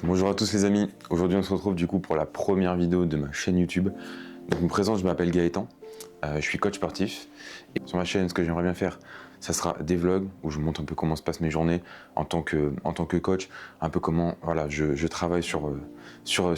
Bonjour à tous les amis, aujourd'hui on se retrouve du coup pour la première vidéo de ma chaîne YouTube. Donc je me présente, je m'appelle Gaëtan, je suis coach sportif. Et sur ma chaîne, ce que j'aimerais bien faire, ça sera des vlogs où je vous montre un peu comment se passent mes journées en tant que coach, un peu comment voilà, je travaille sur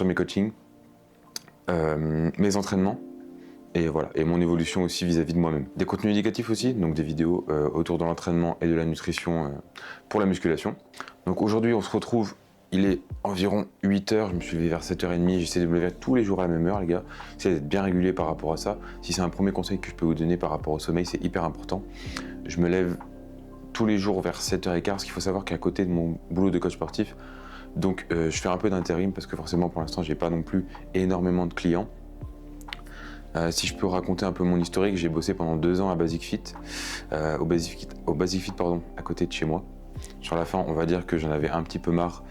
mes coachings, mes entraînements. Et voilà, et mon évolution aussi vis-à-vis de moi-même. Des contenus éducatifs aussi, donc des vidéos autour de l'entraînement et de la nutrition pour la musculation. Donc aujourd'hui on se retrouve, il est environ 8h, je me suis levé vers 7h30, j'essaie de me lever tous les jours à la même heure les gars, j'essaie d'être bien régulier par rapport à ça. Si c'est un premier conseil que je peux vous donner par rapport au sommeil, c'est hyper important. Je me lève tous les jours vers 7h15, ce qu'il faut savoir qu'à côté de mon boulot de coach sportif, donc je fais un peu d'intérim parce que forcément pour l'instant j'ai pas non plus énormément de clients. Si je peux raconter un peu mon historique, j'ai bossé pendant 2 ans à Basic Fit, au Basic Fit pardon, à côté de chez moi. Sur la fin, on va dire que j'en avais un petit peu marre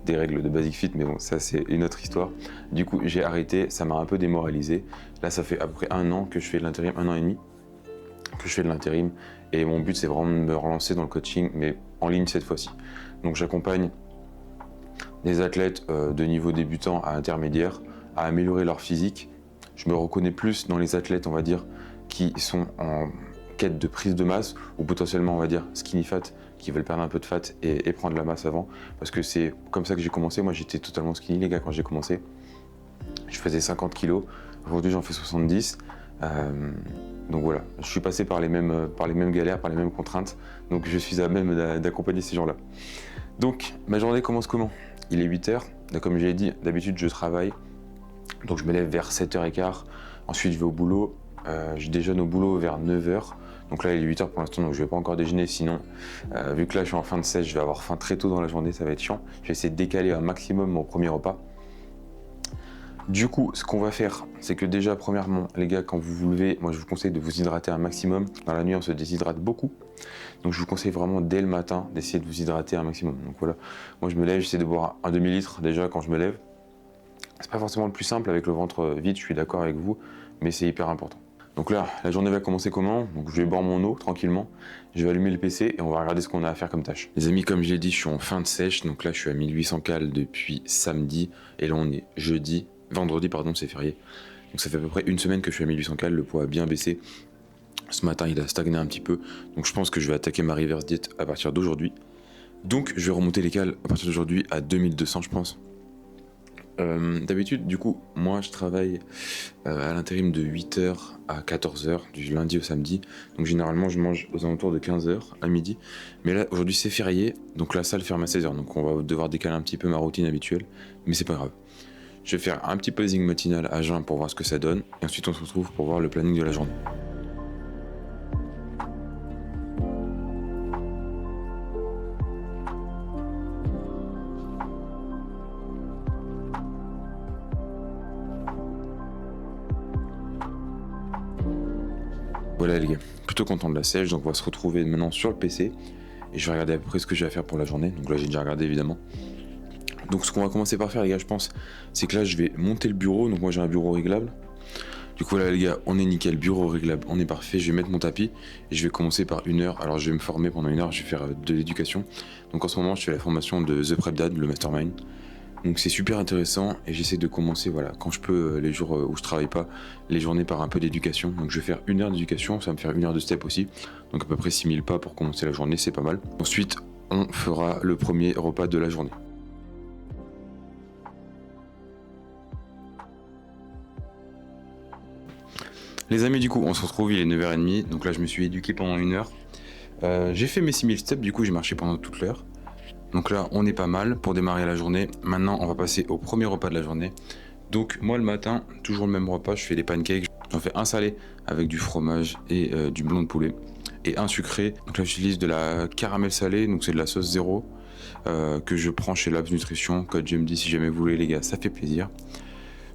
des règles de Basic Fit, mais bon, ça c'est une autre histoire. Du coup, j'ai arrêté, ça m'a un peu démoralisé. Là, ça fait à peu près 1 an que je fais de l'intérim, 1 an et demi que je fais de l'intérim, et mon but c'est vraiment de me relancer dans le coaching, mais en ligne cette fois-ci. Donc j'accompagne des athlètes de niveau débutant à intermédiaire à améliorer leur physique. Je me reconnais plus dans les athlètes, on va dire, qui sont en quête de prise de masse ou potentiellement, on va dire, skinny fat, qui veulent perdre un peu de fat et prendre la masse avant. Parce que c'est comme ça que j'ai commencé. Moi, j'étais totalement skinny, les gars, quand j'ai commencé. Je faisais 50 kilos. Aujourd'hui, j'en fais 70. Donc voilà, je suis passé par les mêmes galères, par les mêmes contraintes. Donc je suis à même d'accompagner ces gens-là. Donc, ma journée commence comment? Il est 8h. Comme je l'ai dit, d'habitude, je travaille. Donc je me lève vers 7h15, ensuite je vais au boulot, je déjeune au boulot vers 9h, donc là il est 8h pour l'instant, donc je vais pas encore déjeuner, sinon vu que là je suis en fin de sèche, je vais avoir faim très tôt dans la journée, ça va être chiant. Je vais essayer de décaler un maximum mon premier repas. Du coup, ce qu'on va faire, c'est que déjà premièrement, les gars, quand vous vous levez, moi je vous conseille de vous hydrater un maximum. Dans la nuit on se déshydrate beaucoup, donc je vous conseille vraiment dès le matin d'essayer de vous hydrater un maximum. Donc voilà, moi je me lève, j'essaie de boire un demi-litre déjà quand je me lève. C'est pas forcément le plus simple avec le ventre vide, je suis d'accord avec vous, mais c'est hyper important. Donc là, la journée va commencer comment? Donc je vais boire mon eau tranquillement, je vais allumer le PC et on va regarder ce qu'on a à faire comme tâche. Les amis, comme je l'ai dit, je suis en fin de sèche, donc là je suis à 1800 cales depuis samedi, et là on est vendredi pardon, c'est férié. Donc ça fait à peu près une semaine que je suis à 1800 cales, le poids a bien baissé. Ce matin il a stagné un petit peu, donc je pense que je vais attaquer ma reverse diet à partir d'aujourd'hui. Donc je vais remonter les cales à partir d'aujourd'hui à 2200 je pense. D'habitude, du coup, moi je travaille à l'intérim de 8h à 14h, du lundi au samedi. Donc généralement, je mange aux alentours de 15h à midi. Mais là, aujourd'hui, c'est férié, donc la salle ferme à 16h. Donc on va devoir décaler un petit peu ma routine habituelle, mais c'est pas grave. Je vais faire un petit posing matinal à jeun pour voir ce que ça donne. Et ensuite, on se retrouve pour voir le planning de la journée. Voilà les gars, plutôt content de la sèche, donc on va se retrouver maintenant sur le PC et je vais regarder à peu près ce que j'ai à faire pour la journée. Donc là j'ai déjà regardé évidemment. Donc ce qu'on va commencer par faire les gars, je pense, c'est que là je vais monter le bureau. Donc moi j'ai un bureau réglable. Du coup là les gars, on est nickel, bureau réglable, on est parfait. Je vais mettre mon tapis et je vais commencer par 1 heure. Alors je vais me former pendant 1 heure, je vais faire de l'éducation. Donc en ce moment je fais la formation de The Prep Dad, le Mastermind. Donc c'est super intéressant et j'essaie de commencer, voilà, quand je peux, les jours où je travaille pas, les journées par un peu d'éducation. Donc je vais faire 1 heure d'éducation, ça va me faire 1 heure de step aussi. Donc à peu près 6000 pas pour commencer la journée, c'est pas mal. Ensuite, on fera le premier repas de la journée. Les amis, du coup, on se retrouve, il est 9h30. Donc là, je me suis éduqué pendant 1 heure. J'ai fait mes 6000 steps, du coup, j'ai marché pendant toute l'heure. Donc là, on est pas mal pour démarrer la journée. Maintenant, on va passer au premier repas de la journée. Donc moi, le matin, toujours le même repas, je fais des pancakes. J'en fais un salé avec du fromage et du blanc de poulet. Et un sucré. Donc là, j'utilise de la caramel salée, donc c'est de la sauce zéro que je prends chez Labs Nutrition. Code GMD si jamais vous voulez, les gars, ça fait plaisir.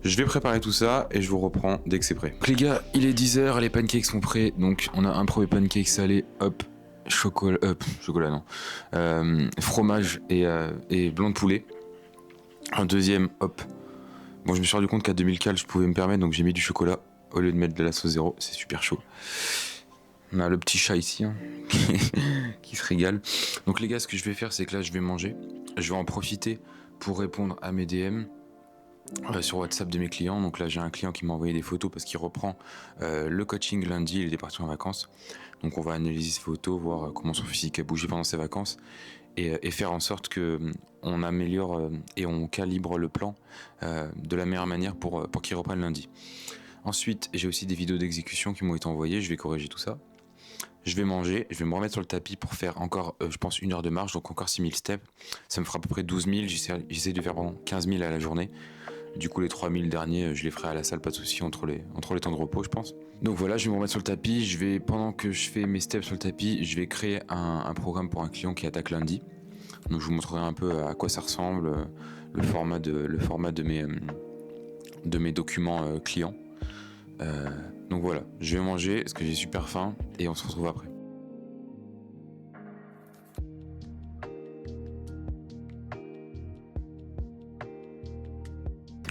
Je vais préparer tout ça et je vous reprends dès que c'est prêt. Donc les gars, il est 10h, les pancakes sont prêts. Donc on a un premier pancake salé, hop. Chocolat non, fromage et blanc de poulet. Un deuxième, hop. Bon, je me suis rendu compte qu'à 2000 cales je pouvais me permettre, donc j'ai mis du chocolat au lieu de mettre de la sauce zéro, c'est super chaud. On a le petit chat ici hein, qui se régale. Donc les gars, ce que je vais faire, c'est que là je vais manger. Je vais en profiter pour répondre à mes DM sur WhatsApp de mes clients. Donc là j'ai un client qui m'a envoyé des photos parce qu'il reprend le coaching lundi, il est parti en vacances. Donc on va analyser ces photos, voir comment son physique a bougé pendant ses vacances et faire en sorte que on améliore et on calibre le plan de la meilleure manière pour qu'il reprenne lundi. Ensuite j'ai aussi des vidéos d'exécution qui m'ont été envoyées, je vais corriger tout ça. Je vais manger, je vais me remettre sur le tapis pour faire encore, je pense, 1 heure de marche, donc encore 6000 steps. Ça me fera à peu près 12 000, j'essaie de faire 15 000 à la journée. Du coup, les 3000 derniers, je les ferai à la salle, pas de souci, entre les temps de repos, je pense. Donc voilà, je vais me remettre sur le tapis. Pendant que je fais mes steps sur le tapis, je vais créer un programme pour un client qui attaque lundi. Donc je vous montrerai un peu à quoi ça ressemble, le format de mes documents clients. Donc voilà, je vais manger parce que j'ai super faim et on se retrouve après.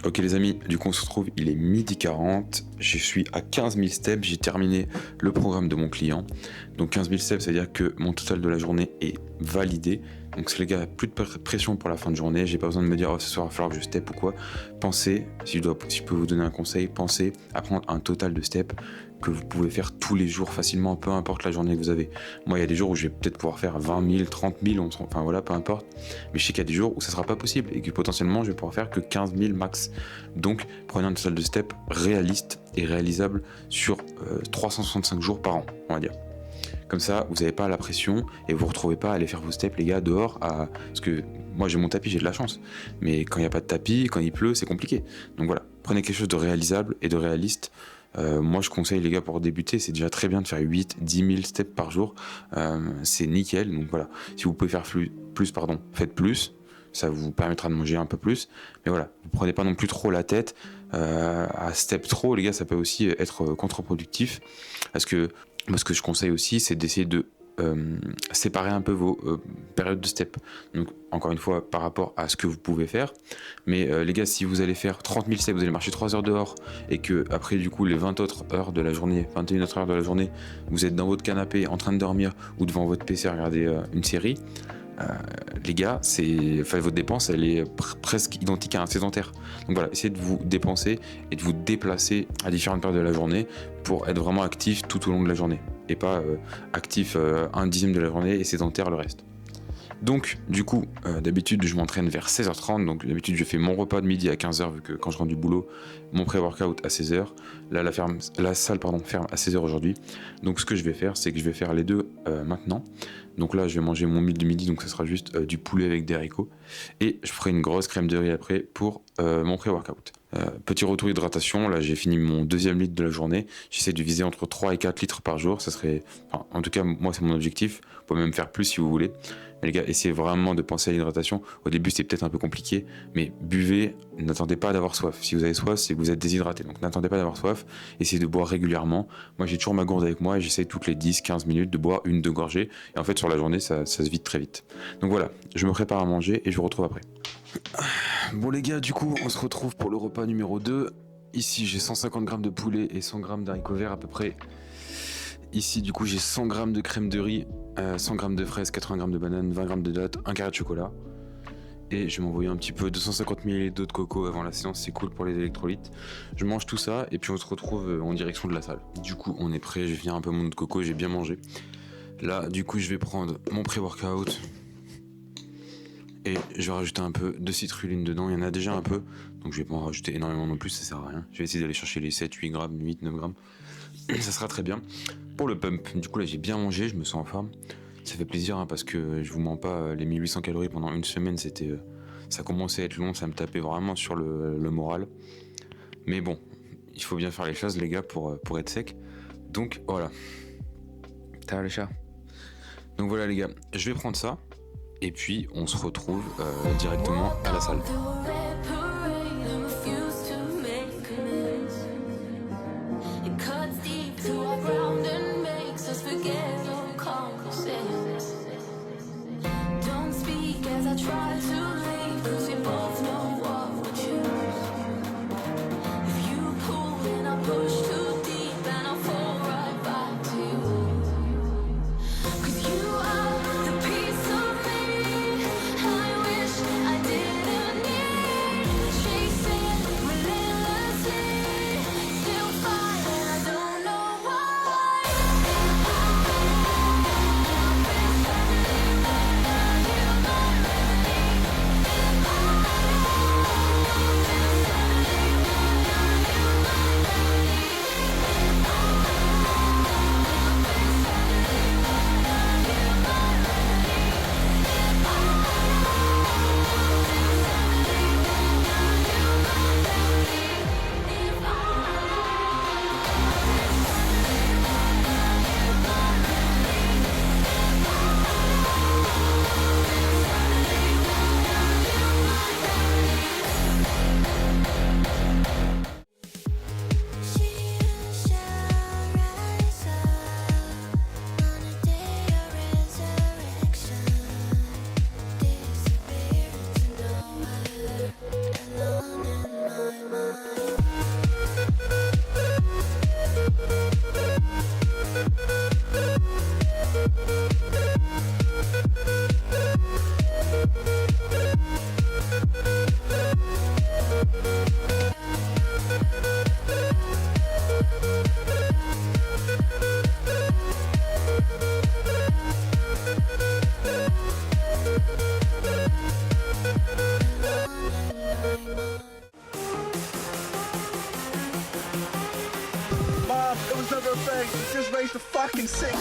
Ok les amis, du coup on se retrouve, il est 12h40, je suis à 15 000 steps, j'ai terminé le programme de mon client. Donc 15 000 steps, c'est-à-dire que mon total de la journée est validé. Donc les gars, plus de pression pour la fin de journée, j'ai pas besoin de me dire oh, ce soir il va falloir que je step ou quoi. Pensez, si je peux vous donner un conseil, pensez à prendre un total de steps que vous pouvez faire tous les jours facilement, peu importe la journée que vous avez. Moi il y a des jours où je vais peut-être pouvoir faire 20 000, 30 000, enfin voilà, peu importe. Mais je sais qu'il y a des jours où ça sera pas possible et que potentiellement je vais pouvoir faire que 15 000 max. Donc prenez un total de steps réaliste et réalisable sur 365 jours par an, on va dire. Comme ça, vous n'avez pas la pression et vous ne vous retrouvez pas à aller faire vos steps, les gars, dehors. Parce que moi, j'ai mon tapis, j'ai de la chance. Mais quand il n'y a pas de tapis, quand il pleut, c'est compliqué. Donc voilà, prenez quelque chose de réalisable et de réaliste. Moi, je conseille, les gars, pour débuter, c'est déjà très bien de faire 8-10 000 steps par jour. C'est nickel. Donc voilà, si vous pouvez faire plus, faites plus. Ça vous permettra de manger un peu plus. Mais voilà, vous prenez pas non plus trop la tête. À step trop, les gars, ça peut aussi être contre-productif. Parce que moi, ce que je conseille aussi, c'est d'essayer de séparer un peu vos périodes de step. Donc, encore une fois, par rapport à ce que vous pouvez faire. Mais les gars, si vous allez faire 30 000 steps, vous allez marcher 3 heures dehors, et que après, du coup, les 20 autres heures de la journée, 21 autres heures de la journée, vous êtes dans votre canapé en train de dormir, ou devant votre PC à regarder une série, les gars, votre dépense, elle est presque identique à un sédentaire. Donc voilà, essayez de vous dépenser et de vous déplacer à différentes périodes de la journée pour être vraiment actif tout au long de la journée et pas actif 1/10 de la journée et sédentaire le reste. Donc du coup, d'habitude je m'entraîne vers 16h30, donc d'habitude je fais mon repas de midi à 15h vu que quand je rentre du boulot, mon pré-workout à 16h. Là la salle ferme à 16h aujourd'hui. Donc ce que je vais faire, c'est que je vais faire les deux maintenant. Donc là je vais manger mon meal de midi, donc ça sera juste du poulet avec des haricots. Et je ferai une grosse crème de riz après pour mon pré-workout. Petit retour hydratation, là j'ai fini mon 2e litre de la journée. J'essaie de viser entre 3 et 4 litres par jour, ça serait, en tout cas moi c'est mon objectif. Vous pouvez même faire plus si vous voulez. Mais les gars, essayez vraiment de penser à l'hydratation. Au début c'est peut-être un peu compliqué, mais buvez, n'attendez pas d'avoir soif. Si vous avez soif, c'est que vous êtes déshydraté, donc n'attendez pas d'avoir soif. Essayez de boire régulièrement. Moi j'ai toujours ma gourde avec moi et j'essaie toutes les 10-15 minutes de boire 1-2 gorgées. Et en fait sur la journée ça se vide très vite. Donc voilà, je me prépare à manger et je vous retrouve après. Bon les gars, du coup on se retrouve pour le repas numéro 2. Ici j'ai 150 grammes de poulet et 100 grammes d'haricots verts à peu près. Ici du coup j'ai 100 grammes de crème de riz, 100 grammes de fraises, 80 grammes de bananes, 20 grammes de dattes, un carré de chocolat. Et je vais m'envoyer un petit peu 250 ml d'eau de coco avant la séance, c'est cool pour les électrolytes. Je mange tout ça et puis on se retrouve en direction de la salle. Du coup on est prêt, je viens un peu mon eau de coco, j'ai bien mangé. Là du coup je vais prendre mon pré-workout. Et je vais rajouter un peu de citrulline dedans, il y en a déjà un peu, donc je vais pas en rajouter énormément non plus, ça sert à rien. Je vais essayer d'aller chercher les 7, 8 grammes, 8, 9 grammes, ça sera très bien. Pour le pump, du coup là j'ai bien mangé, je me sens en forme, ça fait plaisir hein, parce que je vous mens pas, les 1800 calories pendant une semaine, ça commençait à être long, ça me tapait vraiment sur le moral. Mais bon, il faut bien faire les choses les gars pour être sec, donc voilà. T'as les chats. Donc voilà les gars, je vais prendre ça. Et puis on se retrouve directement à la salle. raise the fucking sick.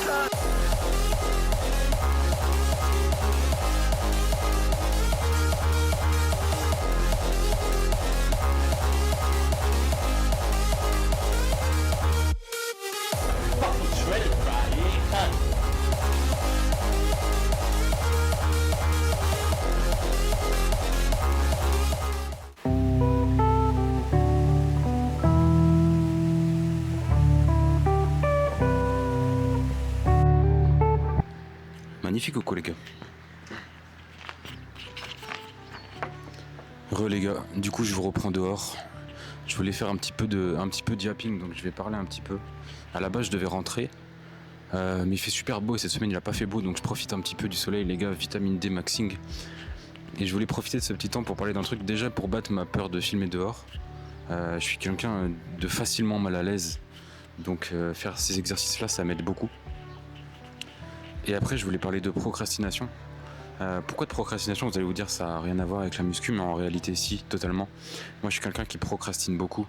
Magnifique coco les gars. Les gars, du coup je vous reprends dehors. Je voulais faire un petit peu de yapping, donc je vais parler un petit peu. À la base je devais rentrer, mais il fait super beau et cette semaine il a pas fait beau, donc je profite un petit peu du soleil les gars, vitamine D maxing. Et je voulais profiter de ce petit temps pour parler d'un truc, déjà pour battre ma peur de filmer dehors. Je suis quelqu'un de facilement mal à l'aise, donc faire ces exercices là ça m'aide beaucoup. Et après je voulais parler de procrastination. Pourquoi de procrastination? Vous allez vous dire ça n'a rien à voir avec la muscu, mais en réalité si, totalement. Moi je suis quelqu'un qui procrastine beaucoup,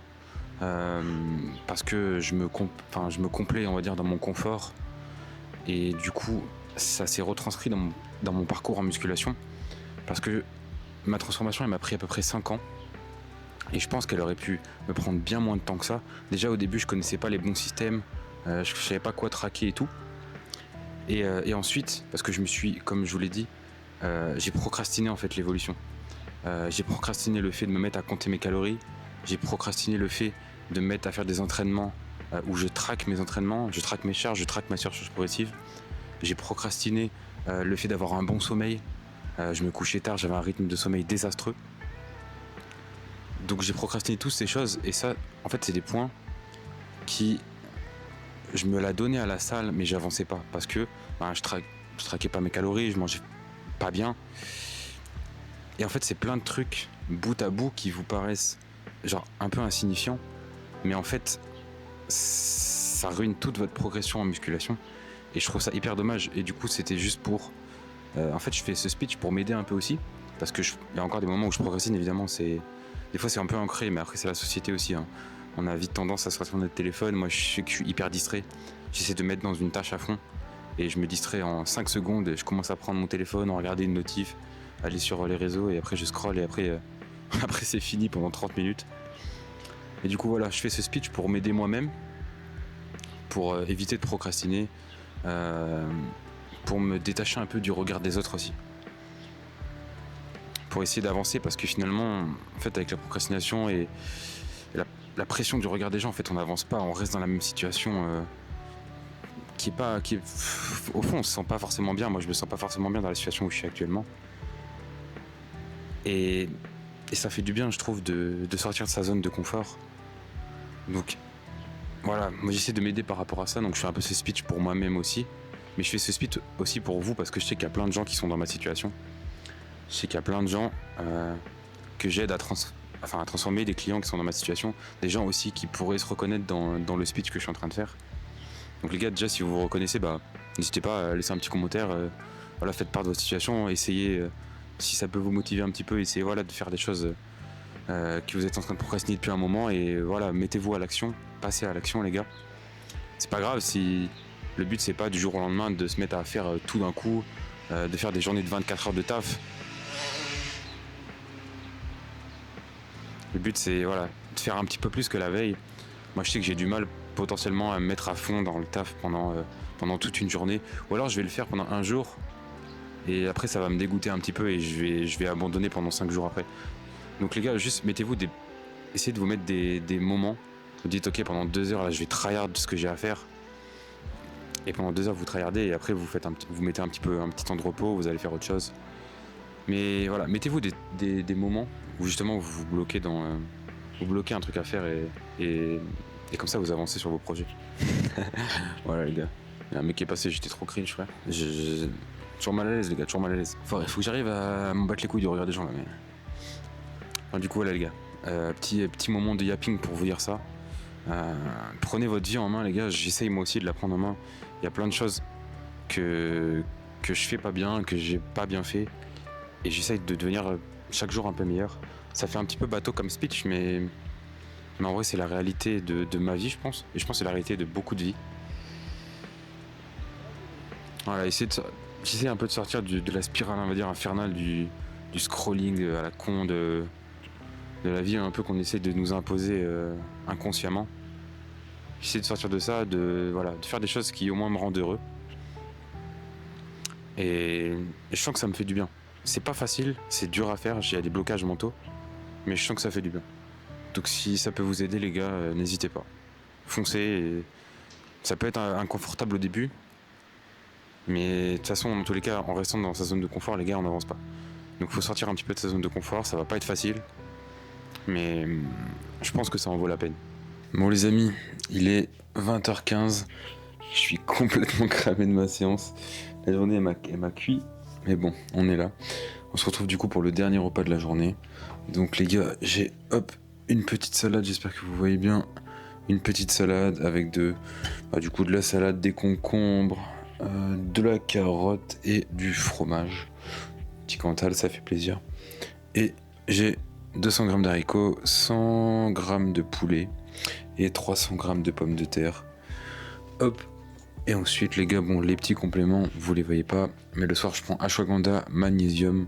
parce que je me complais on va dire dans mon confort, et du coup ça s'est retranscrit dans mon parcours en musculation, parce que ma transformation elle m'a pris à peu près 5 ans, et je pense qu'elle aurait pu me prendre bien moins de temps que ça. Déjà au début je connaissais pas les bons systèmes, je savais pas quoi traquer et tout, et ensuite parce que je me suis, comme je vous l'ai dit, j'ai procrastiné en fait l'évolution. J'ai procrastiné le fait de me mettre à compter mes calories. J'ai procrastiné le fait de me mettre à faire des entraînements où je traque mes entraînements, je traque mes charges, je traque ma surcharge progressive. J'ai procrastiné le fait d'avoir un bon sommeil. Je me couchais tard, j'avais un rythme de sommeil désastreux. Donc j'ai procrastiné toutes ces choses, et ça, en fait, c'est des points qui, je me la donnais à la salle, mais j'avançais pas parce que je traquais pas mes calories, je mangeais pas bien. Et en fait c'est plein de trucs bout à bout qui vous paraissent genre un peu insignifiants, mais en fait ça ruine toute votre progression en musculation, et je trouve ça hyper dommage. Et du coup c'était juste pour en fait je fais ce speech pour m'aider un peu aussi, parce que il y a encore des moments où je procrastine évidemment, des fois c'est un peu ancré, mais après c'est la société aussi, hein. On a vite tendance à se rester sur notre téléphone. Moi je sais que je suis hyper distrait, j'essaie de mettre dans une tâche à fond et je me distrais en 5 secondes, et je commence à prendre mon téléphone, en regarder une notif, aller sur les réseaux, et après je scrolle, et après, après c'est fini pendant 30 minutes. Et du coup voilà, je fais ce speech pour m'aider moi-même, pour éviter de procrastiner, pour me détacher un peu du regard des autres aussi, pour essayer d'avancer, parce que finalement en fait avec la procrastination et la pression du regard des gens, en fait on n'avance pas, on reste dans la même situation au fond on se sent pas forcément bien. Moi je me sens pas forcément bien dans la situation où je suis actuellement, et ça fait du bien je trouve de sortir de sa zone de confort. Donc voilà, moi j'essaie de m'aider par rapport à ça, donc je fais un peu ce speech pour moi-même aussi, mais je fais ce speech aussi pour vous, parce que je sais qu'il y a plein de gens qui sont dans ma situation. Je sais qu'il y a plein de gens que j'aide à transformer, des clients qui sont dans ma situation, des gens aussi qui pourraient se reconnaître dans le speech que je suis en train de faire. Donc les gars, déjà si vous vous reconnaissez, n'hésitez pas à laisser un petit commentaire, voilà, faites part de votre situation, essayez, si ça peut vous motiver un petit peu, essayez voilà, de faire des choses que vous êtes en train de procrastiner depuis un moment, et voilà, mettez-vous à l'action, passez à l'action les gars. C'est pas grave si le but c'est pas du jour au lendemain de se mettre à faire tout d'un coup, de faire des journées de 24 heures de taf. Le but c'est voilà, de faire un petit peu plus que la veille. Moi je sais que j'ai du mal potentiellement à me mettre à fond dans le taf pendant toute une journée, ou alors je vais le faire pendant un jour et après ça va me dégoûter un petit peu, et je vais abandonner pendant 5 jours après. Donc les gars, juste mettez-vous essayez de vous mettre des moments, vous dites ok pendant 2 heures là je vais tryhard ce que j'ai à faire, et pendant 2 heures vous tryhardez, et après vous mettez un petit temps de repos, vous allez faire autre chose. Mais voilà, mettez-vous des moments où justement vous bloquez vous bloquez un truc à faire, et comme ça vous avancez sur vos projets. Voilà les gars, il y a un mec qui est passé, j'étais trop cringe frère. Toujours mal à l'aise les gars, toujours mal à l'aise. Il faut que j'arrive à me battre les couilles du regard des gens là, mais... Enfin, du coup voilà les gars, petit moment de yapping pour vous dire ça. Prenez votre vie en main les gars, j'essaye moi aussi de la prendre en main. Il y a plein de choses que je fais pas bien, que j'ai pas bien fait, et j'essaye de devenir chaque jour un peu meilleur. Ça fait un petit peu bateau comme speech, mais en vrai c'est la réalité de ma vie je pense, et je pense que c'est la réalité de beaucoup de vies. Voilà, j'essaie un peu de sortir de la spirale, on va dire, infernale du scrolling à la con de la vie un peu qu'on essaie de nous imposer inconsciemment. J'essaie de sortir de ça, de faire des choses qui au moins me rendent heureux. Et je sens que ça me fait du bien. C'est pas facile, c'est dur à faire, il y a des blocages mentaux, mais je sens que ça fait du bien. Donc si ça peut vous aider les gars, n'hésitez pas. Foncez, et ça peut être inconfortable au début, mais de toute façon, dans tous les cas, en restant dans sa zone de confort, les gars, on n'avance pas. Donc faut sortir un petit peu de sa zone de confort, ça va pas être facile, mais je pense que ça en vaut la peine. Bon les amis, il est 20h15, je suis complètement cramé de ma séance. La journée elle m'a cuit, mais bon, on est là. On se retrouve du coup pour le dernier repas de la journée. Donc les gars, j'ai une petite salade, j'espère que vous voyez bien. Une petite salade avec de la salade, des concombres, de la carotte et du fromage. Petit Cantal, ça fait plaisir. Et j'ai 200 grammes d'haricots, 100 grammes de poulet et 300 grammes de pommes de terre. Hop. Et ensuite les gars, bon les petits compléments, vous les voyez pas, mais le soir je prends ashwagandha, magnésium,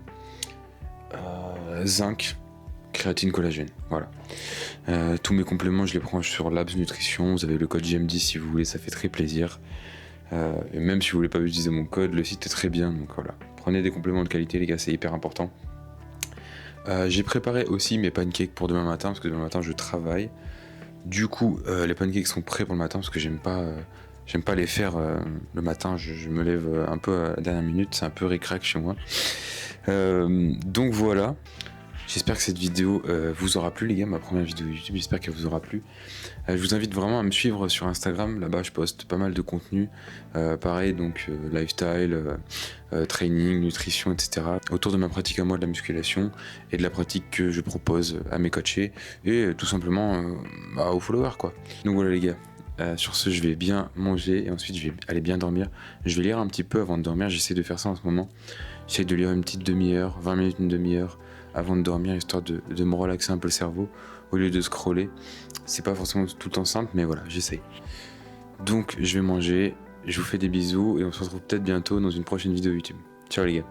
zinc, créatine, collagène, voilà. Tous mes compléments je les prends sur Labs Nutrition, vous avez le code GM10 si vous voulez, ça fait très plaisir. Et même si vous voulez pas utiliser mon code, le site est très bien, donc voilà. Prenez des compléments de qualité les gars, c'est hyper important. J'ai préparé aussi mes pancakes pour demain matin, parce que demain matin je travaille. Du coup les pancakes sont prêts pour le matin, parce que j'aime pas les faire le matin, je me lève un peu à la dernière minute, c'est un peu ric-rac chez moi. Donc voilà, j'espère que cette vidéo vous aura plu les gars, ma première vidéo YouTube, j'espère qu'elle vous aura plu. Je vous invite vraiment à me suivre sur Instagram, là-bas je poste pas mal de contenu, pareil donc lifestyle, training, nutrition, etc. Autour de ma pratique à moi de la musculation et de la pratique que je propose à mes coachés et tout simplement aux followers quoi. Donc voilà les gars. Sur ce, je vais bien manger et ensuite je vais aller bien dormir. Je vais lire un petit peu avant de dormir, j'essaie de faire ça en ce moment. J'essaie de lire une petite demi-heure, 20 minutes, une demi-heure avant de dormir, histoire de me relaxer un peu le cerveau au lieu de scroller. C'est pas forcément tout le temps simple, mais voilà, j'essaie. Donc je vais manger, je vous fais des bisous et on se retrouve peut-être bientôt dans une prochaine vidéo YouTube. Ciao les gars.